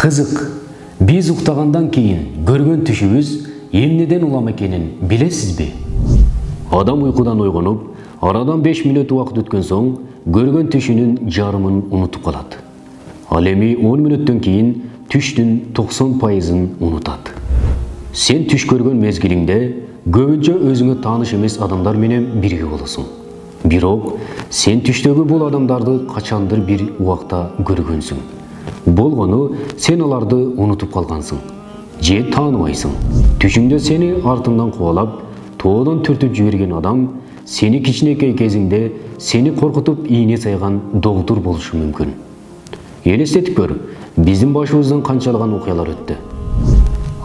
Кызык, биз уктагандан кийин көргөн түшүбүз эмнеден улам экенин билесизби? Адам уйкудан ойгонуп, арадан 5 мүнөт убакыт өткөн соң көргөн түшүнүн жарымын унутуп калат. Ал эми 10 мүнөттөн кийин түштүн 90%-ын унутат. Сен түш көргөн мезгилиңде көбүнчө өзүңө тааныш эмес адамдар менен бирге болосуң. Бирок сен түштөгү бул адамдарды качандыр бир убакта көргөнсүң. Болгону сен аларды унутуп калгансың. Же тааныбайсың. Түшүңдө сени артыңдан кубалап, тоодон түртүп жиберген адам сени кичинекей кезиңде сени коркутуп ийне сайган доктур болушу мүмкүн. Элестетип көр, биздин башыбыздан канчалыган окуялар өттү.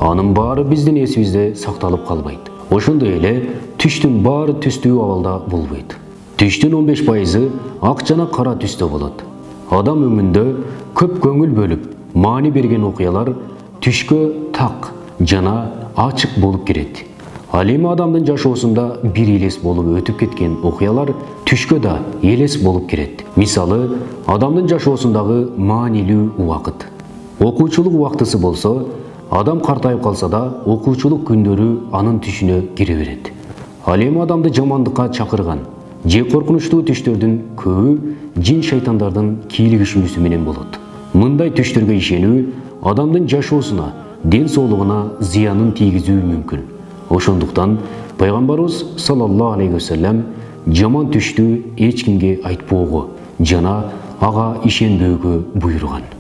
Анын баары биздин эсибизде сакталып калбайт. Ошондой эле түштүн баары түстүү абалда болбойт. Түштүн 15%-ы ак жана кара түстө болот. Адам өмүндө көп көңүл бөлүп, маани берген окуялар түшкө так жана ачык болуп кирет. Ал эми адамдын жашоосунда бир элес болуп өтүп кеткен окуялар түшкө да элес болуп кирет. Мисалы, адамдын жашоосундагы маанилүү убакыт. Окуучулук убактысы болсо, адам картайып калса да, окуучулук күндөрү анын түшүнө кире берет. Ал эми адамды жамандыкка чакырган же коркунучтуу түштөрдүн көбү жин шайтандардын кийлигишүүсү менен болот. Мындай түштөргө ишенүү адамдын жашоосуна, ден соолугуна зыянын тийгизүү мүмкүн. Ошондуктан пайгамбарыбыз саллаллаху алейхи вассалам жаман түштү эч кимге айтпоого жана ага ишенбөөгө буйруган.